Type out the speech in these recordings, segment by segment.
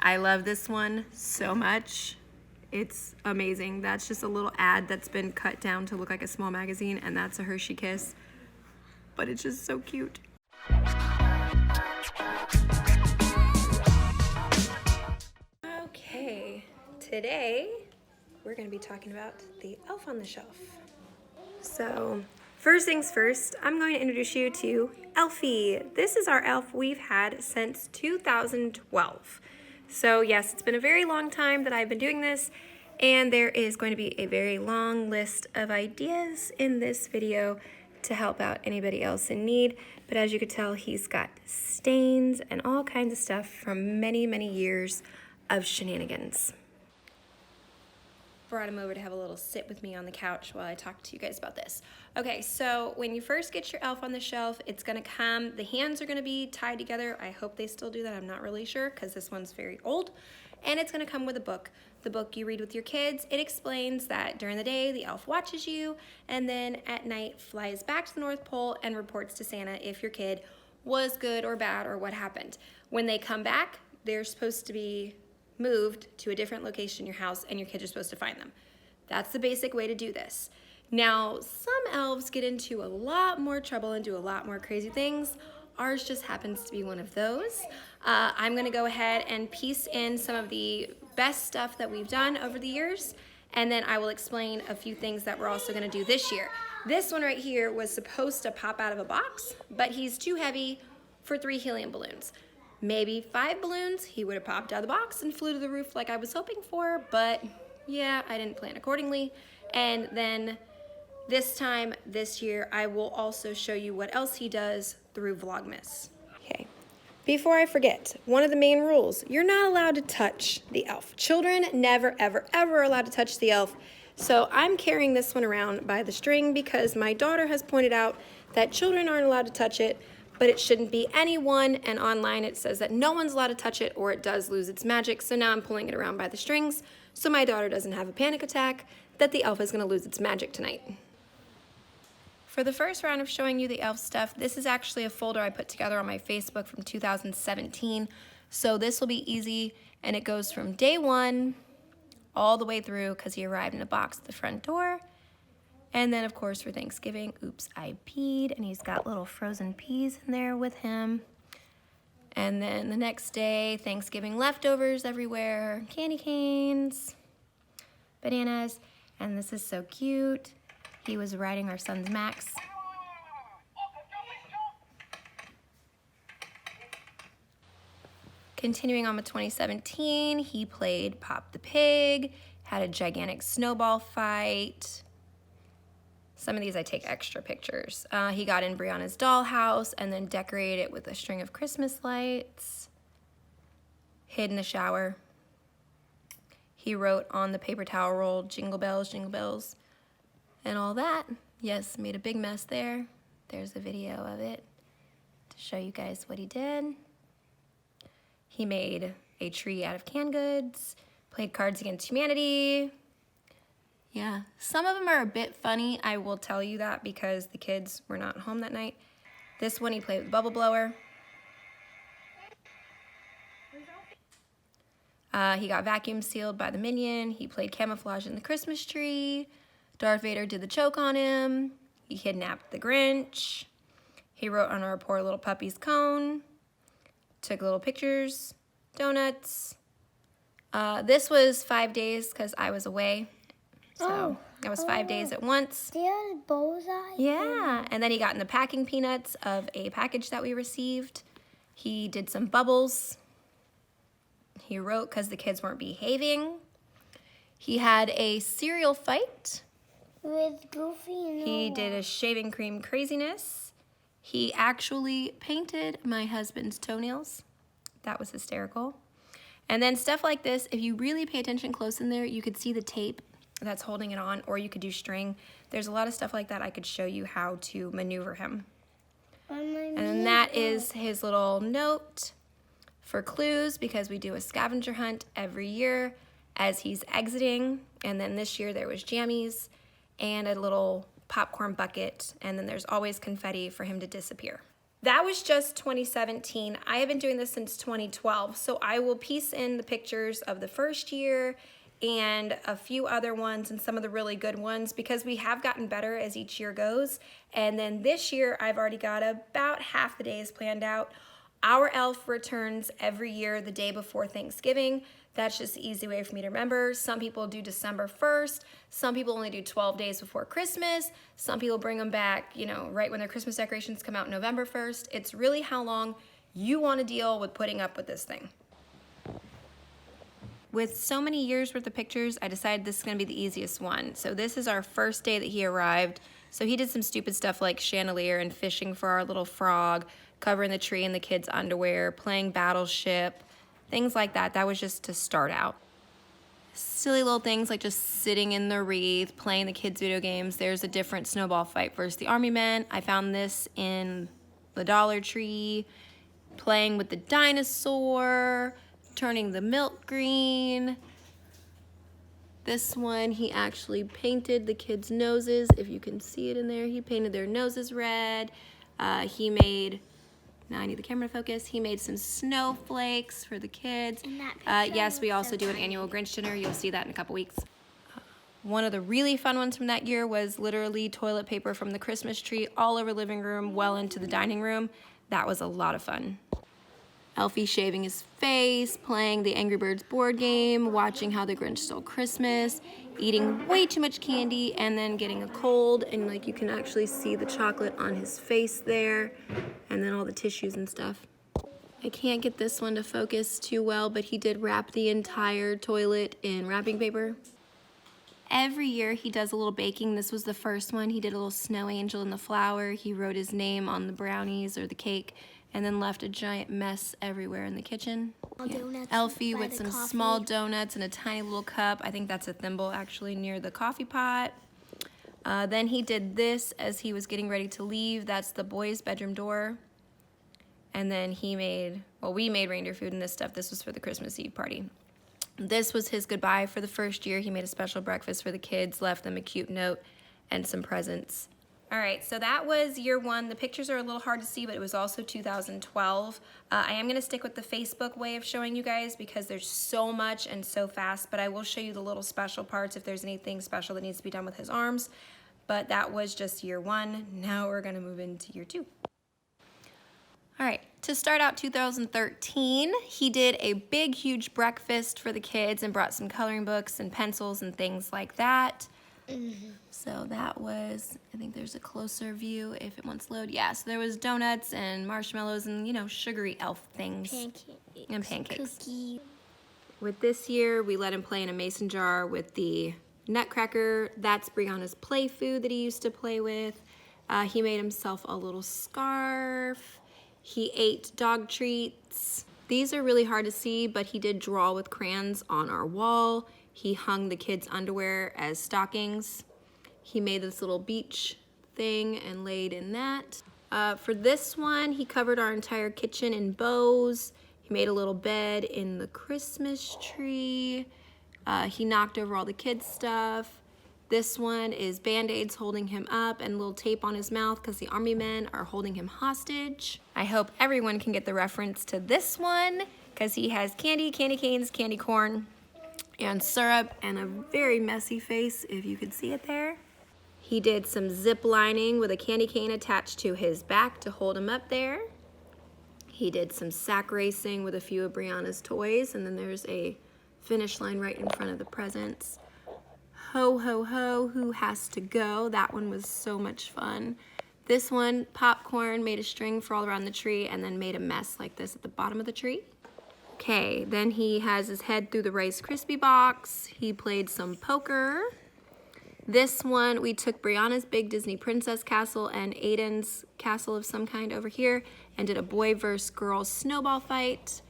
I love this one so much. It's amazing. That's just a little ad that's been cut down to look like a small magazine, and that's a Hershey Kiss. But it's just so cute. Okay, today we're gonna be talking about the Elf on the Shelf. So, first things first, I'm going to introduce you to Elfie. This is our elf we've had since 2012. So yes, it's been a very long time that I've been doing this, and there is going to be a very long list of ideas in this video to help out anybody else in need. But as you could tell, he's got stains and all kinds of stuff from many, many years of shenanigans. Brought him over to have a little sit with me on the couch while I talk to you guys about this. Okay, so when you first get your elf on the shelf, it's gonna come, the hands are gonna be tied together. I hope they still do that, I'm not really sure, because this one's very old. And it's gonna come with a book. The book you read with your kids. It explains that during the day, the elf watches you, and then at night flies back to the North Pole and reports to Santa if your kid was good or bad or what happened. When they come back, they're supposed to be moved to a different location in your house, and your kids are supposed to find them. That's the basic way to do this. Now, some elves get into a lot more trouble and do a lot more crazy things. Ours just happens to be one of those. I'm gonna go ahead and piece in some of the best stuff that we've done over the years, and then I will explain a few things that we're also gonna do this year. This one right here was supposed to pop out of a box, but he's too heavy for 3 helium balloons. Maybe 5 balloons, he would have popped out of the box and flew to the roof like I was hoping for, but yeah, I didn't plan accordingly. And then this year, I will also show you what else he does through Vlogmas. Okay, before I forget, one of the main rules, you're not allowed to touch the elf. Children never, ever, ever allowed to touch the elf. So I'm carrying this one around by the string because my daughter has pointed out that children aren't allowed to touch it, but it shouldn't be anyone, and online it says that no one's allowed to touch it or it does lose its magic, so now I'm pulling it around by the strings so my daughter doesn't have a panic attack that the elf is gonna lose its magic tonight. For the first round of showing you the elf stuff, this is actually a folder I put together on my Facebook from 2017, so this will be easy, and it goes from day 1 all the way through because he arrived in a box at the front door. And then, of course, for Thanksgiving, oops, I peed, and he's got little frozen peas in there with him. And then the next day, Thanksgiving leftovers everywhere, candy canes, bananas, and this is so cute. He was riding our son's Max. Continuing on with 2017, he played Pop the Pig, had a gigantic snowball fight. Some of these I take extra pictures. He got in Brianna's dollhouse and then decorated it with a string of Christmas lights. Hid in the shower. He wrote on the paper towel roll, jingle bells, and all that. Yes, made a big mess there. There's a video of it to show you guys what he did. He made a tree out of canned goods, played Cards Against Humanity. Yeah, some of them are a bit funny, I will tell you that, because the kids were not home that night. This one he played with bubble blower. He got vacuum sealed by the Minion. He played camouflage in the Christmas tree. Darth Vader did the choke on him. He kidnapped the Grinch. He wrote on our poor little puppy's cone. Took little pictures, donuts. This was 5 days because I was away. So that was 5 days at once. There's bullseye. Yeah, and then he got in the packing peanuts of a package that we received. He did some bubbles. He wrote because the kids weren't behaving. He had a cereal fight. With Goofy and He did a shaving cream craziness. He actually painted my husband's toenails. That was hysterical. And then stuff like this, if you really pay attention close in there, you could see the tape that's holding it on, or you could do string. There's a lot of stuff like that I could show you how to maneuver him. And that is his little note for clues, because we do a scavenger hunt every year as he's exiting. And then this year there was jammies and a little popcorn bucket, and then there's always confetti for him to disappear. That was just 2017. I have been doing this since 2012, so I will piece in the pictures of the first year and a few other ones and some of the really good ones because we have gotten better as each year goes. And then this year, I've already got about half the days planned out. Our elf returns every year the day before Thanksgiving. That's just the easy way for me to remember. Some people do December 1st. Some people only do 12 days before Christmas. Some people bring them back, you know, right when their Christmas decorations come out November 1st. It's really how long you want to deal with putting up with this thing. With so many years worth of pictures, I decided this is going to be the easiest one. So this is our first day that he arrived. So he did some stupid stuff like chandelier and fishing for our little frog, covering the tree in the kids' underwear, playing Battleship, things like that. That was just to start out. Silly little things like just sitting in the wreath, playing the kids' video games. There's a different snowball fight versus the Army Men. I found this in the Dollar Tree. Playing with the dinosaur, turning the milk green. This one, he actually painted the kids' noses. If you can see it in there, he painted their noses red. He made... Now I need the camera to focus. He made some snowflakes for the kids. Yes, we also do an annual Grinch dinner. You'll see that in a couple weeks. One of the really fun ones from that year was literally toilet paper from the Christmas tree all over the living room, well into the dining room. That was a lot of fun. Elfie shaving his face, playing the Angry Birds board game, watching How the Grinch Stole Christmas, eating way too much candy, and then getting a cold, and like you can actually see the chocolate on his face there, and then all the tissues and stuff. I can't get this one to focus too well, but he did wrap the entire toilet in wrapping paper. Every year he does a little baking. This was the first one. He did a little snow angel in the flour. He wrote his name on the brownies or the cake, and then left a giant mess everywhere in the kitchen. Yeah. Elfie with some small donuts and a tiny little cup. I think that's a thimble actually near the coffee pot. Then he did this as he was getting ready to leave. That's the boys' bedroom door. And then he made, well, we made reindeer food and this stuff. This was for the Christmas Eve party. This was his goodbye for the first year. He made a special breakfast for the kids, left them a cute note and some presents. All right, so that was year one. The pictures are a little hard to see, but it was also 2012. I am gonna stick with the Facebook way of showing you guys because there's so much and so fast, but I will show you the little special parts if there's anything special that needs to be done with his arms. But that was just year one. Now we're gonna move into year two. All right, to start out 2013, he did a big, huge breakfast for the kids and brought some coloring books and pencils and things like that. So that was, I think there's a closer view if it wants to load. Yeah, so there was donuts and marshmallows and, you know, sugary elf things. And pancakes. Cookies. With this year, we let him play in a mason jar with the nutcracker. That's Brianna's play food that he used to play with. He made himself a little scarf. He ate dog treats. These are really hard to see, but he did draw with crayons on our wall. He hung the kids' underwear as stockings. He made this little beach thing and laid in that. For this one, he covered our entire kitchen in bows. He made a little bed in the Christmas tree. He knocked over all the kids' stuff. This one is Band-Aids holding him up and a little tape on his mouth because the Army Men are holding him hostage. I hope everyone can get the reference to this one because he has candy, candy canes, candy corn, and syrup, and a very messy face, if you could see it there. He did some zip lining with a candy cane attached to his back to hold him up there. He did some sack racing with a few of Brianna's toys, and then there's a finish line right in front of the presents. Ho, ho, ho, who has to go? That one was so much fun. This one, popcorn, made a string for all around the tree and then made a mess like this at the bottom of the tree. Okay, then he has his head through the Rice Krispie box. He played some poker. This one, we took Brianna's big Disney princess castle and Aiden's castle of some kind over here and did a boy versus girl snowball fight.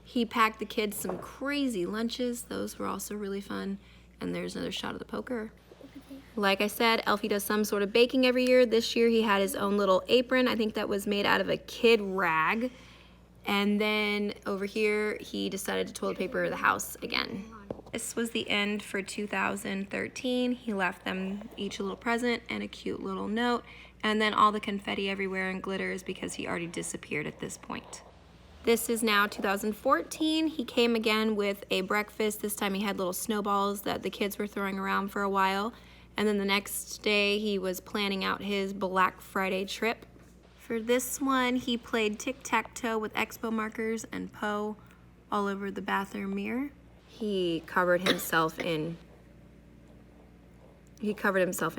He packed the kids some crazy lunches. Those were also really fun. And there's another shot of the poker. Like I said, Elfie does some sort of baking every year. This year he had his own little apron. I think that was made out of a kid rag. And then over here, he decided to toilet paper the house again. This was the end for 2013. He left them each a little present and a cute little note. And then all the confetti everywhere and glitter is because he already disappeared at this point. This is now 2014. He came again with a breakfast. This time he had little snowballs that the kids were throwing around for a while. And then the next day he was planning out his Black Friday trip. For this one, he played tic-tac-toe with expo markers and Poe all over the bathroom mirror. He covered himself in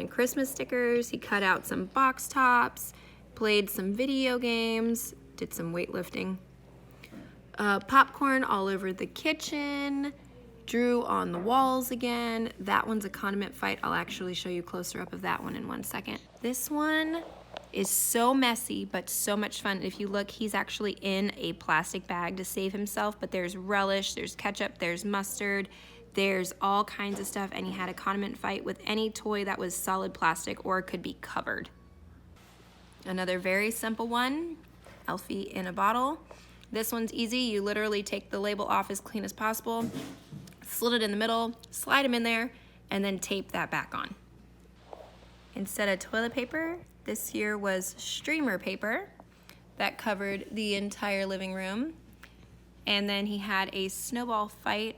Christmas stickers. He cut out some box tops, played some video games, did some weightlifting. Popcorn all over the kitchen, drew on the walls again. That one's a condiment fight. I'll actually show you closer up of that one in 1 second. This one is so messy, but so much fun. If you look, he's actually in a plastic bag to save himself, but there's relish, there's ketchup, there's mustard, there's all kinds of stuff, and he had a condiment fight with any toy that was solid plastic or could be covered. Another very simple one, Elfie in a bottle. This one's easy. You literally take the label off as clean as possible, slit it in the middle, slide him in there, and then tape that back on. Instead of toilet paper, this year was streamer paper that covered the entire living room. And then he had a snowball fight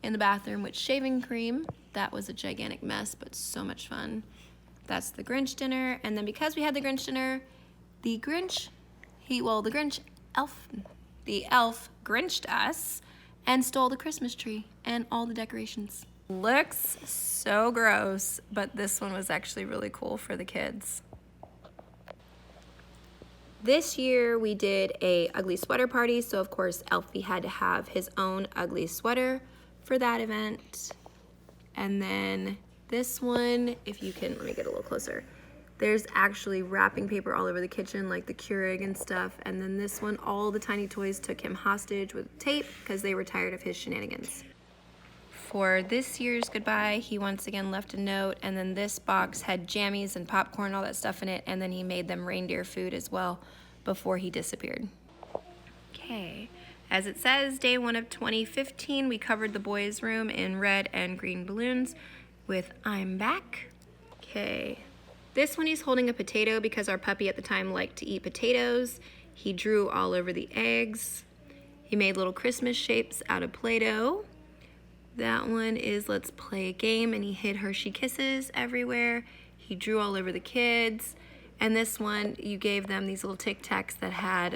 in the bathroom with shaving cream. That was a gigantic mess, but so much fun. That's the Grinch dinner. And then because we had the Grinch dinner, the elf Grinched us and stole the Christmas tree and all the decorations. Looks so gross, but this one was actually really cool for the kids. This year we did a ugly sweater party, so of course Elfie had to have his own ugly sweater for that event. And then this one, if you can, let me get a little closer. There's actually wrapping paper all over the kitchen, like the Keurig and stuff. And then this one, all the tiny toys took him hostage with tape because they were tired of his shenanigans. For this year's goodbye, he once again left a note, and then this box had jammies and popcorn, all that stuff in it, and then he made them reindeer food as well before he disappeared. Okay, as it says, day 1 of 2015, we covered the boys' room in red and green balloons with I'm back. Okay. This one he's holding a potato because our puppy at the time liked to eat potatoes. He drew all over the eggs. He made little Christmas shapes out of Play-Doh. That one is let's play a game, and he hid Hershey Kisses everywhere. He drew all over the kids. And this one, you gave them these little Tic Tacs that had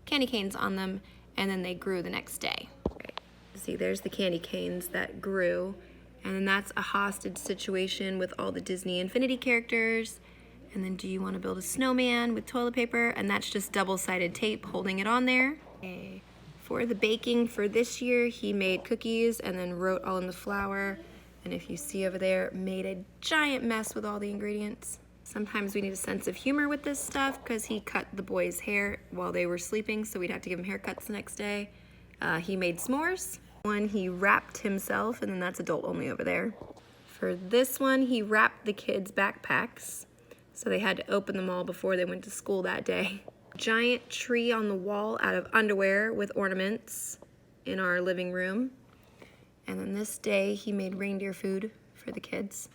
candy canes on them, and then they grew the next day. Right. See, there's the candy canes that grew. And then that's a hostage situation with all the Disney Infinity characters. And then do you want to build a snowman with toilet paper? And that's just double-sided tape holding it on there. Okay. For the baking for this year, he made cookies and then wrote all in the flour. And if you see over there, made a giant mess with all the ingredients. Sometimes we need a sense of humor with this stuff because he cut the boys' hair while they were sleeping, so we'd have to give them haircuts the next day. He made s'mores. One, he wrapped himself, and then that's adult only over there. For this one, he wrapped the kids' backpacks, so they had to open them all before they went to school that day. Giant tree on the wall out of underwear with ornaments in our living room. And then this day, he made reindeer food for the kids.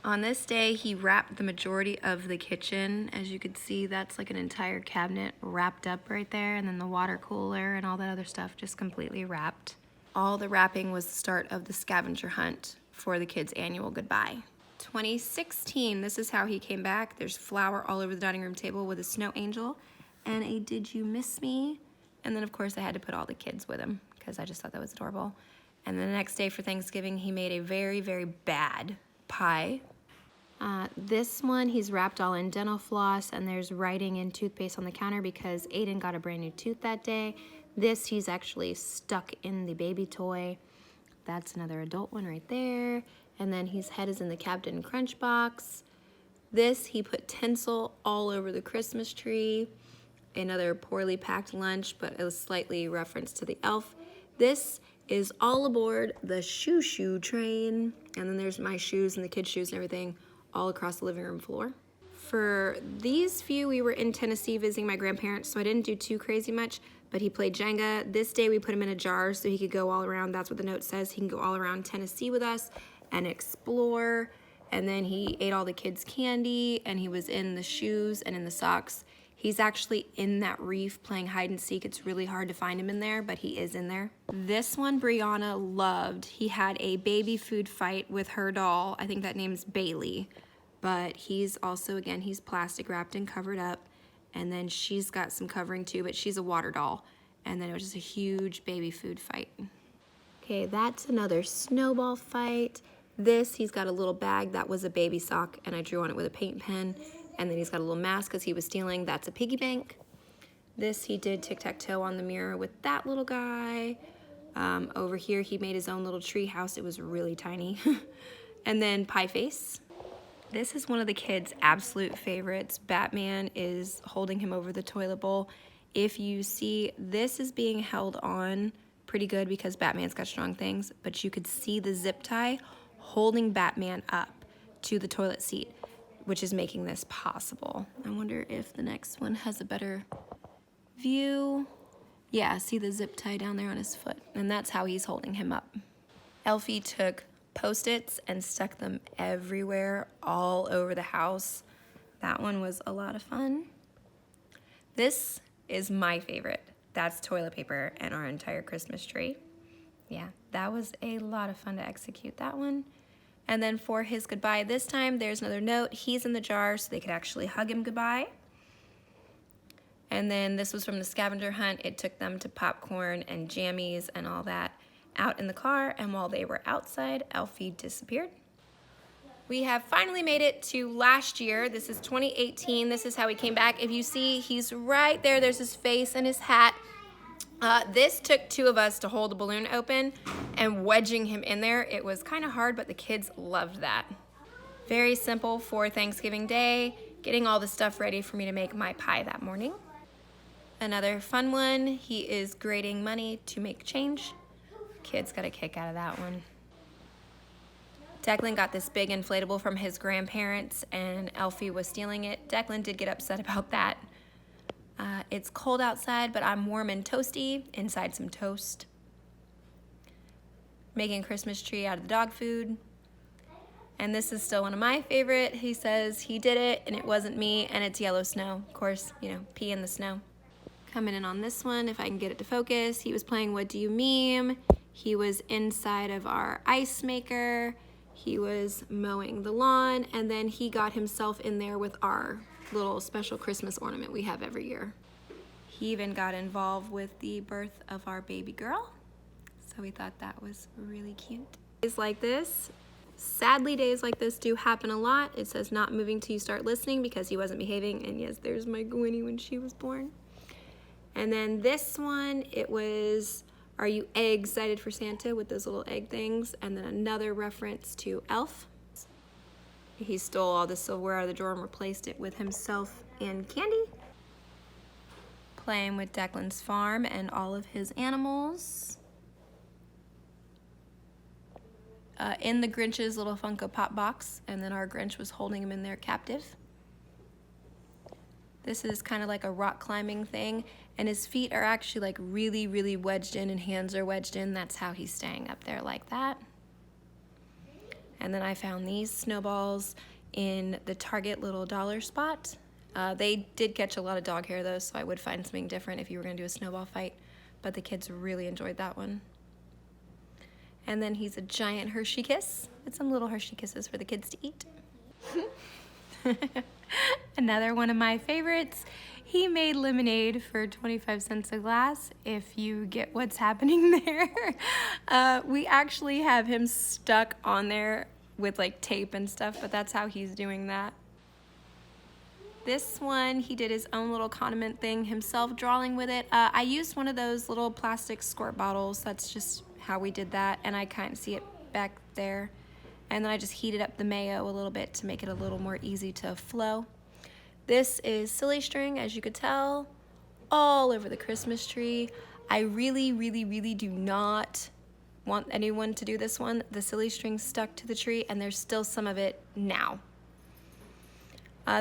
On this day, he wrapped the majority of the kitchen. As you could see, that's like an entire cabinet wrapped up right there, and then the water cooler and all that other stuff just completely wrapped. All the wrapping was the start of the scavenger hunt for the kids' annual goodbye. 2016, this is how he came back. There's flour all over the dining room table with a snow angel and a did you miss me? And then of course I had to put all the kids with him because I just thought that was adorable. And then the next day for Thanksgiving, he made a very, very bad pie. This one, he's wrapped all in dental floss, and there's writing and toothpaste on the counter because Aiden got a brand new tooth that day. This, he's actually stuck in the baby toy. That's another adult one right there. And then his head is in the Captain Crunch box. This, he put tinsel all over the Christmas tree. Another poorly packed lunch, but it was slightly reference to the elf. This is all aboard the shoo-shoo train. And then there's my shoes and the kids' shoes and everything all across the living room floor. For these few, we were in Tennessee visiting my grandparents, so I didn't do too crazy much, but he played Jenga. This day we put him in a jar so he could go all around. That's what the note says. He can go all around Tennessee with us and explore. and then he ate all the kids' candy, and he was in the shoes and in the socks. He's actually in that reef playing hide and seek. It's really hard to find him in there, but he is in there. This one Brianna loved. He had a baby food fight with her doll. I think that name's Bailey. But he's also, again, he's plastic wrapped and covered up. And then she's got some covering too, but she's a water doll. And then it was just a huge baby food fight. Okay, that's another snowball fight. This, he's got a little bag that was a baby sock, and I drew on it with a paint pen. And then he's got a little mask because he was stealing. That's a piggy bank. This, he did tic-tac-toe on the mirror with that little guy. Over here, he made his own little tree house. It was really tiny. And then Pie Face. This is one of the kids' absolute favorites. Batman is holding him over the toilet bowl. If you see, this is being held on pretty good because Batman's got strong things, but you could see the zip tie holding Batman up to the toilet seat, which is making this possible. I wonder if the next one has a better view. Yeah, see the zip tie down there on his foot, and that's how he's holding him up. Elfie took Post-its and stuck them everywhere, all over the house. That one was a lot of fun. This is my favorite. That's toilet paper and our entire Christmas tree. Yeah, that was a lot of fun to execute that one. And then for his goodbye this time, there's another note. He's in the jar so they could actually hug him goodbye. And then this was from the scavenger hunt. It took them to popcorn and jammies and all that out in the car. And while they were outside, Elfie disappeared. We have finally made it to last year. This is 2018. This is how he came back. If you see, he's right there. There's his face and his hat. This took two of us to hold the balloon open and wedging him in there. It was kind of hard, but the kids loved that. Very simple for Thanksgiving Day, getting all the stuff ready for me to make my pie that morning. Another fun one, he is grading money to make change. Kids got a kick out of that one. Declan got this big inflatable from his grandparents and Elfie was stealing it. Declan did get upset about that. It's cold outside, but I'm warm and toasty inside some toast. Making a Christmas tree out of the dog food. And this is still one of my favorite. He says he did it and it wasn't me, and it's yellow snow. Of course, you know, pee in the snow. Coming in on this one, if I can get it to focus. He was playing What Do You Meme? He was inside of our ice maker. He was mowing the lawn, and then he got himself in there with our little special Christmas ornament we have every year. He even got involved with the birth of our baby girl, so we thought that was really cute. Days like this, sadly days like this do happen a lot. It says not moving till you start listening because he wasn't behaving, and yes, there's my Gwynnie when she was born. And then this one, it was, are you excited for Santa, with those little egg things, and then another reference to Elf. He stole all the silverware out of the drawer and replaced it with himself and candy. Playing with Declan's farm and all of his animals. In the Grinch's little Funko Pop box, and then our Grinch was holding him in there captive. This is kind of like a rock climbing thing, and his feet are actually like really, really wedged in and hands are wedged in. That's how he's staying up there like that. And then I found these snowballs in the Target little dollar spot. They did catch a lot of dog hair though, so I would find something different if you were gonna do a snowball fight, but the kids really enjoyed that one. And then he's a giant Hershey Kiss with some little Hershey Kisses for the kids to eat. Another one of my favorites, he made lemonade for 25 cents a glass, if you get what's happening there. We actually have him stuck on there with like tape and stuff, but that's how he's doing that. This one, he did his own little condiment thing himself, drawing with it. I used one of those little plastic squirt bottles. That's just how we did that, and I kind of see it back there. And then I just heated up the mayo a little bit to make it a little more easy to flow. This is silly string, as you could tell, all over the Christmas tree. I really, really, really do not want anyone to do this one. The silly string stuck to the tree, and there's still some of it now.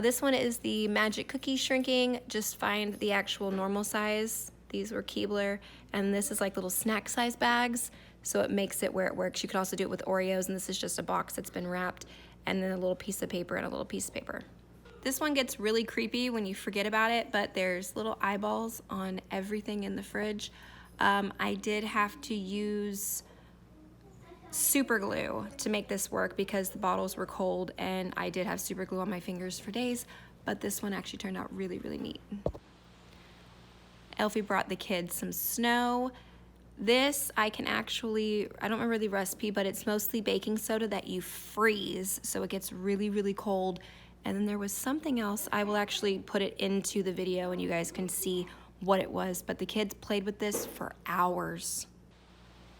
This one is the magic cookie shrinking. Just find the actual normal size. These were Keebler, and this is like little snack size bags. So it makes it where it works. You could also do it with Oreos, and this is just a box that's been wrapped. and then a little piece of paper and a little piece of paper. This one gets really creepy when you forget about it, but there's little eyeballs on everything in the fridge. I did have to use super glue to make this work because the bottles were cold, and I did have super glue on my fingers for days, but this one actually turned out really, really neat. Elfie brought the kids some snow. This I don't remember the recipe, but it's mostly baking soda that you freeze so it gets really, really cold. And then there was something else. I will actually put it into the video and you guys can see what it was, but the kids played with this for hours.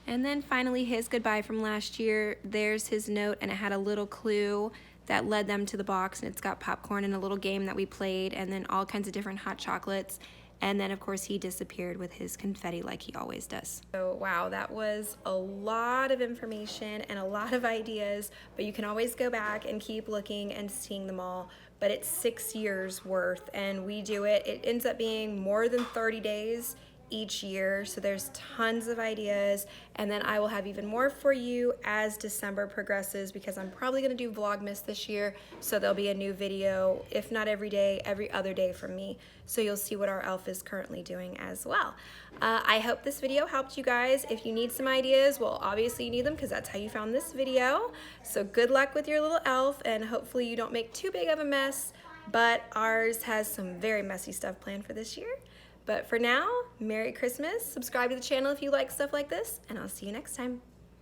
And then finally his goodbye from last year. There's his note, and it had a little clue that led them to the box, and it's got popcorn and a little game that we played, and then all kinds of different hot chocolates. And then of course he disappeared with his confetti like he always does. So wow, that was a lot of information and a lot of ideas, but you can always go back and keep looking and seeing them all. But it's 6 years worth, and we do it. It ends up being more than 30 days each year, so there's tons of ideas, and then I will have even more for you as December progresses, because I'm probably going to do Vlogmas this year, so there'll be a new video, if not every day, every other day from me, so you'll see what our elf is currently doing as well. I hope this video helped you guys. If you need some ideas, well, obviously you need them because that's how you found this video, so good luck with your little elf, and hopefully you don't make too big of a mess, but ours has some very messy stuff planned for this year. But for now, Merry Christmas, subscribe to the channel if you like stuff like this, and I'll see you next time.